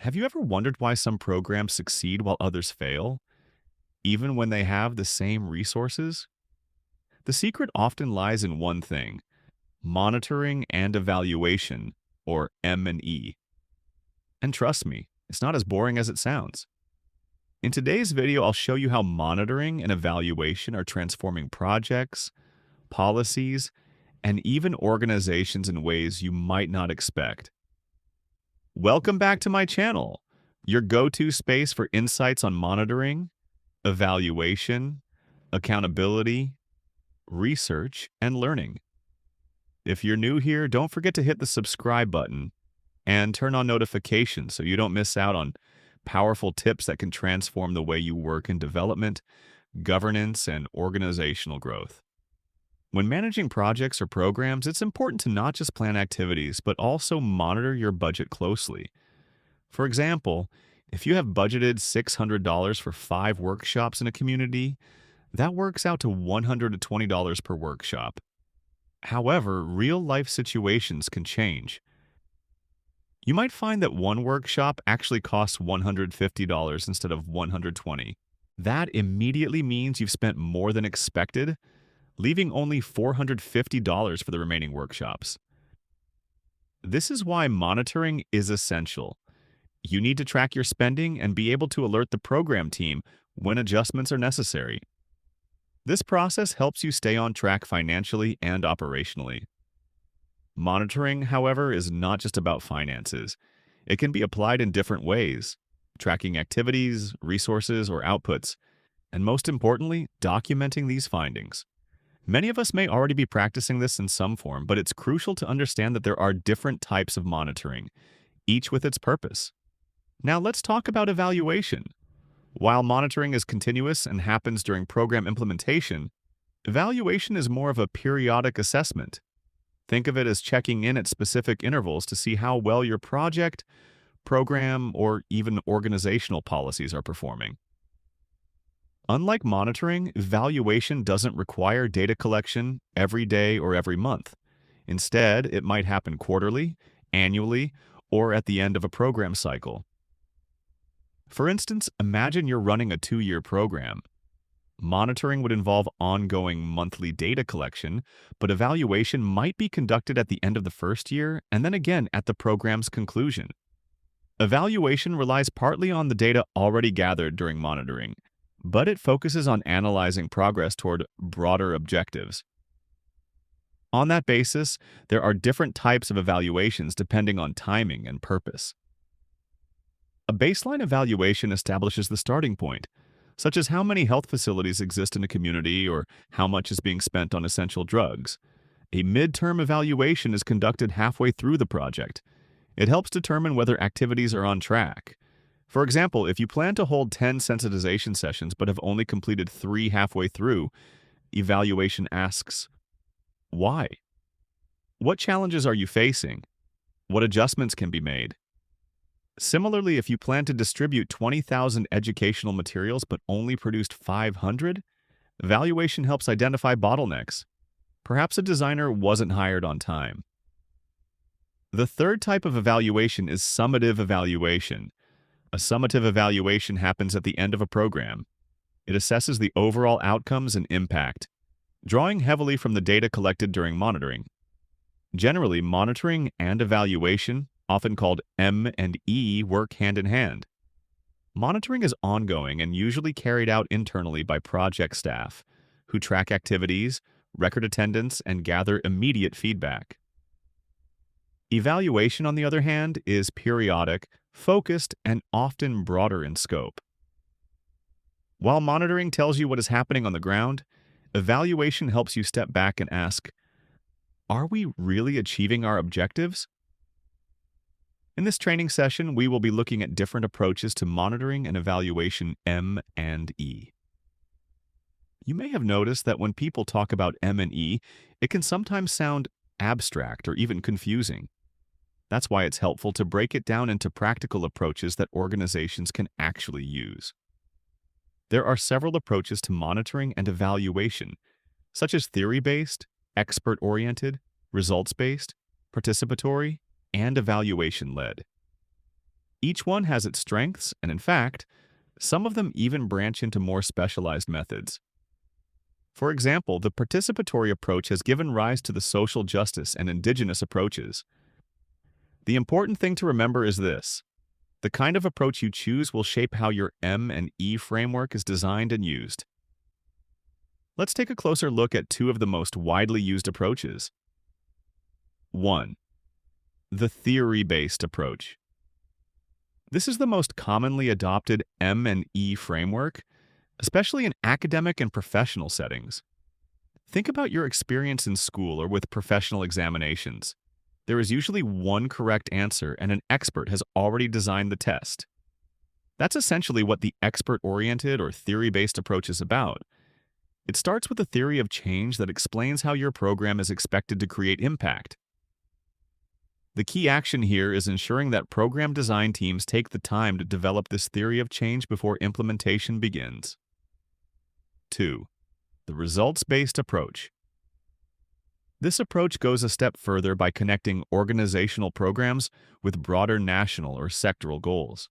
Have you ever wondered why some programs succeed while others fail, even when they have the same resources? The secret often lies in one thing: monitoring and evaluation, or M&E. And trust me, it's not as boring as it sounds. In today's video, I'll show you how monitoring and evaluation are transforming projects, policies, and even organizations in ways you might not expect. Welcome back to my channel, your go-to space for insights on monitoring, evaluation, accountability, research, and learning. If you're new here, don't forget to hit the subscribe button and turn on notifications so you don't miss out on powerful tips that can transform the way you work in development, governance, and organizational growth. When managing projects or programs, it's important to not just plan activities, but also monitor your budget closely. For example, if you have budgeted $600 for 5 workshops in a community, that works out to $120 per workshop. However, real-life situations can change. You might find that one workshop actually costs $150 instead of $120. That immediately means you've spent more than expected, leaving only $450 for the remaining workshops. This is why monitoring is essential. You need to track your spending and be able to alert the program team when adjustments are necessary. This process helps you stay on track financially and operationally. Monitoring, however, is not just about finances. It can be applied in different ways, tracking activities, resources, or outputs, and most importantly, documenting these findings. Many of us may already be practicing this in some form, but it's crucial to understand that there are different types of monitoring, each with its purpose. Now let's talk about evaluation. While monitoring is continuous and happens during program implementation, evaluation is more of a periodic assessment. Think of it as checking in at specific intervals to see how well your project, program, or even organizational policies are performing. Unlike monitoring, evaluation doesn't require data collection every day or every month. Instead, it might happen quarterly, annually, or at the end of a program cycle. For instance, imagine you're running a 2-year program. Monitoring would involve ongoing monthly data collection, but evaluation might be conducted at the end of the first year and then again at the program's conclusion. Evaluation relies partly on the data already gathered during monitoring, but it focuses on analyzing progress toward broader objectives. On that basis, there are different types of evaluations depending on timing and purpose. A baseline evaluation establishes the starting point, such as how many health facilities exist in a community or how much is being spent on essential drugs. A midterm evaluation is conducted halfway through the project. It helps determine whether activities are on track. For example, if you plan to hold 10 sensitization sessions but have only completed 3 halfway through, evaluation asks, why? What challenges are you facing? What adjustments can be made? Similarly, if you plan to distribute 20,000 educational materials but only produced 500, evaluation helps identify bottlenecks. Perhaps a designer wasn't hired on time. The third type of evaluation is summative evaluation. A summative evaluation happens at the end of a program. It assesses the overall outcomes and impact, drawing heavily from the data collected during monitoring. Generally, monitoring and evaluation, often called M&E, work hand in hand. Monitoring is ongoing and usually carried out internally by project staff, who track activities, record attendance, and gather immediate feedback. Evaluation, on the other hand, is periodic, focused, and often broader in scope. While monitoring tells you what is happening on the ground, evaluation helps you step back and ask, are we really achieving our objectives? In this training session, we will be looking at different approaches to monitoring and evaluation M&E. You may have noticed that when people talk about M&E, it can sometimes sound abstract or even confusing. That's why it's helpful to break it down into practical approaches that organizations can actually use. There are several approaches to monitoring and evaluation, such as theory-based, expert-oriented, results-based, participatory, and evaluation-led. Each one has its strengths, and in fact, some of them even branch into more specialized methods. For example, the participatory approach has given rise to the social justice and indigenous approaches. The important thing to remember is this: the kind of approach you choose will shape how your M and E framework is designed and used. Let's take a closer look at two of the most widely used approaches. 1. The theory-based approach. This is the most commonly adopted M and E framework, especially in academic and professional settings. Think about your experience in school or with professional examinations. There is usually one correct answer, and an expert has already designed the test. That's essentially what the expert-oriented or theory-based approach is about. It starts with a theory of change that explains how your program is expected to create impact. The key action here is ensuring that program design teams take the time to develop this theory of change before implementation begins. 2. The results-based approach. This approach goes a step further by connecting organizational programs with broader national or sectoral goals.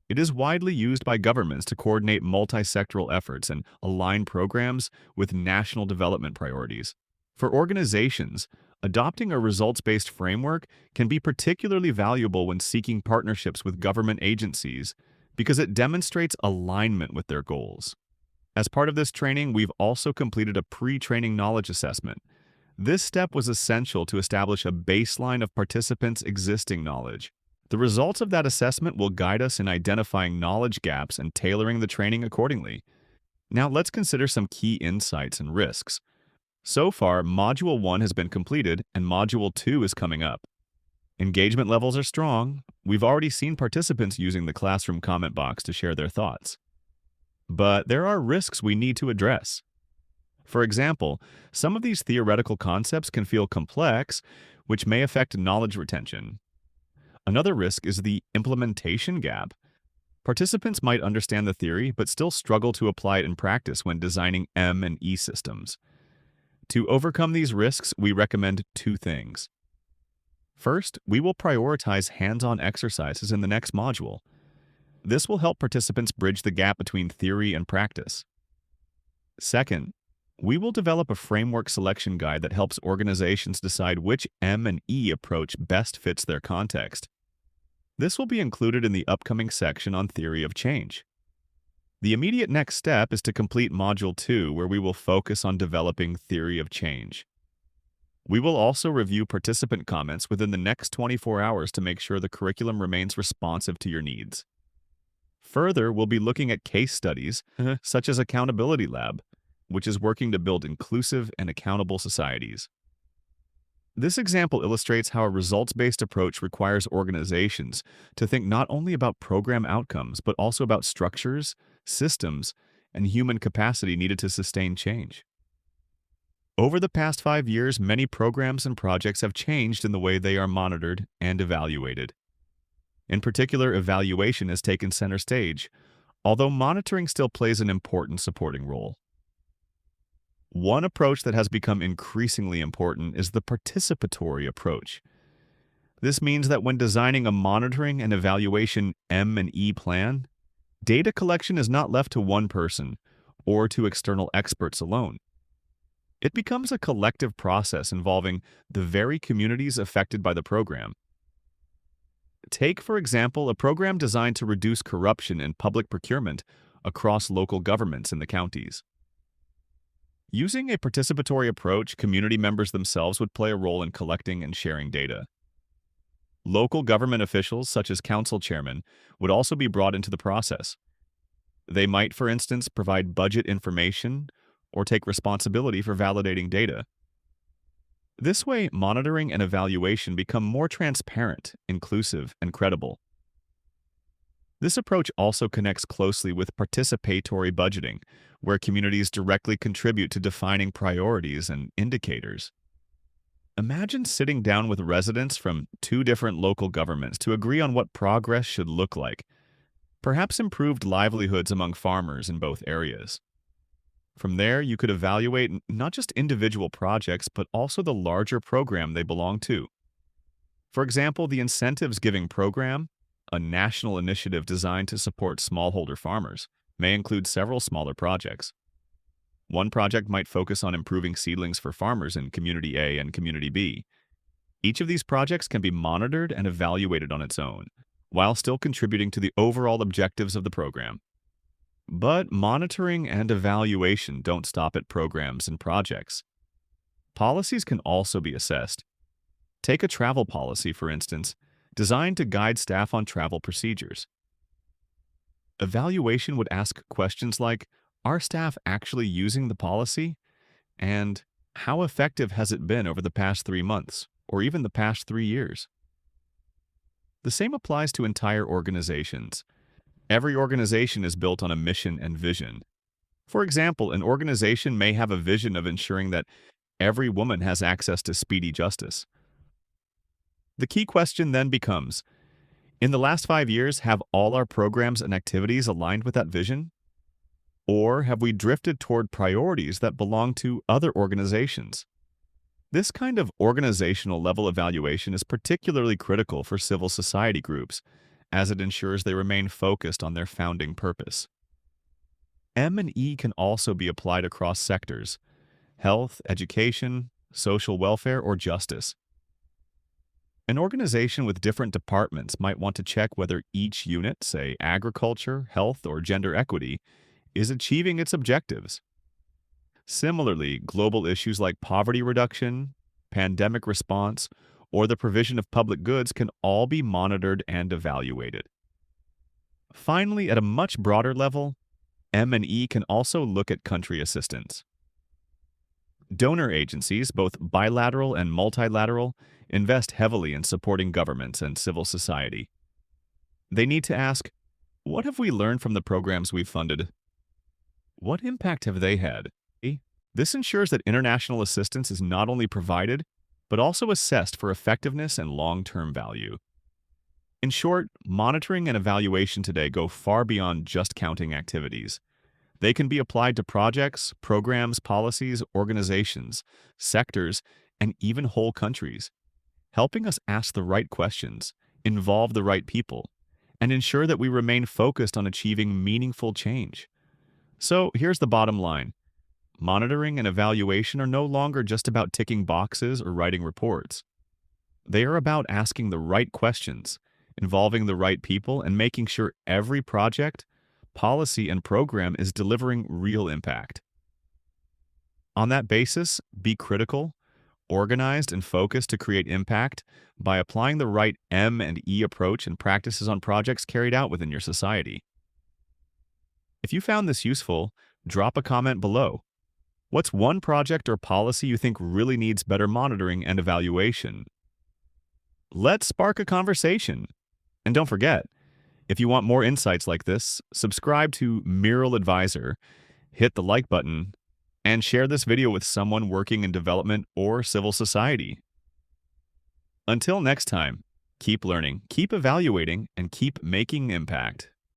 It is widely used by governments to coordinate multi-sectoral efforts and align programs with national development priorities. For organizations, adopting a results-based framework can be particularly valuable when seeking partnerships with government agencies because it demonstrates alignment with their goals. As part of this training, we've also completed a pre-training knowledge assessment. This step was essential to establish a baseline of participants' existing knowledge. The results of that assessment will guide us in identifying knowledge gaps and tailoring the training accordingly. Now let's consider some key insights and risks. So far, Module 1 has been completed and Module 2 is coming up. Engagement levels are strong. We've already seen participants using the classroom comment box to share their thoughts. But there are risks we need to address. For example, some of these theoretical concepts can feel complex, which may affect knowledge retention. Another risk is the implementation gap. Participants might understand the theory but still struggle to apply it in practice when designing M and E systems. To overcome these risks, we recommend two things. First, we will prioritize hands-on exercises in the next module. This will help participants bridge the gap between theory and practice. Second, we will develop a framework selection guide that helps organizations decide which M and E approach best fits their context. This will be included in the upcoming section on theory of change. The immediate next step is to complete Module 2, where we will focus on developing theory of change. We will also review participant comments within the next 24 hours to make sure the curriculum remains responsive to your needs. Further, we'll be looking at case studies, such as Accountability Lab, which is working to build inclusive and accountable societies. This example illustrates how a results-based approach requires organizations to think not only about program outcomes, but also about structures, systems, and human capacity needed to sustain change. Over the past 5 years, many programs and projects have changed in the way they are monitored and evaluated. In particular, evaluation has taken center stage, although monitoring still plays an important supporting role. One approach that has become increasingly important is the participatory approach. This means that when designing a monitoring and evaluation M and E plan, data collection is not left to one person or to external experts alone. It becomes a collective process involving the very communities affected by the program. Take, for example, a program designed to reduce corruption in public procurement across local governments in the counties. Using a participatory approach, community members themselves would play a role in collecting and sharing data. Local government officials, such as council chairmen, would also be brought into the process. They might, for instance, provide budget information or take responsibility for validating data. This way, monitoring and evaluation become more transparent, inclusive, and credible. This approach also connects closely with participatory budgeting, where communities directly contribute to defining priorities and indicators. Imagine sitting down with residents from 2 different local governments to agree on what progress should look like, perhaps improved livelihoods among farmers in both areas. From there, you could evaluate not just individual projects, but also the larger program they belong to. For example, the incentives giving program, A national initiative designed to support smallholder farmers may include several smaller projects. One project might focus on improving seedlings for farmers in Community A and Community B. Each of these projects can be monitored and evaluated on its own, while still contributing to the overall objectives of the program. But monitoring and evaluation don't stop at programs and projects. Policies can also be assessed. Take a travel policy, for instance, designed to guide staff on travel procedures. Evaluation would ask questions like, are staff actually using the policy? And how effective has it been over the past 3 months, or even the past 3 years? The same applies to entire organizations. Every organization is built on a mission and vision. For example, an organization may have a vision of ensuring that every woman has access to speedy justice. The key question then becomes, in the last 5 years, have all our programs and activities aligned with that vision? Or have we drifted toward priorities that belong to other organizations? This kind of organizational level evaluation is particularly critical for civil society groups, as it ensures they remain focused on their founding purpose. M&E can also be applied across sectors: health, education, social welfare, or justice. An organization with different departments might want to check whether each unit, say agriculture, health, or gender equity, is achieving its objectives. Similarly, global issues like poverty reduction, pandemic response, or the provision of public goods can all be monitored and evaluated. Finally, at a much broader level, M&E can also look at country assistance. Donor agencies, both bilateral and multilateral, invest heavily in supporting governments and civil society. They need to ask, what have we learned from the programs we've funded? What impact have they had? This ensures that international assistance is not only provided, but also assessed for effectiveness and long-term value. In short, monitoring and evaluation today go far beyond just counting activities. They can be applied to projects, programs, policies, organizations, sectors, and even whole countries, helping us ask the right questions, involve the right people, and ensure that we remain focused on achieving meaningful change. So here's the bottom line. Monitoring and evaluation are no longer just about ticking boxes or writing reports. They are about asking the right questions, involving the right people, and making sure every project, policy, and program is delivering real impact. On that basis, be critical, organized, and focused to create impact by applying the right M&E approach and practices on projects carried out within your society. If you found this useful, drop a comment below. What's one project or policy you think really needs better monitoring and evaluation? Let's spark a conversation. And don't forget, if you want more insights like this, subscribe to Mural Advisor, hit the like button, and share this video with someone working in development or civil society. Until next time, keep learning, keep evaluating, and keep making impact.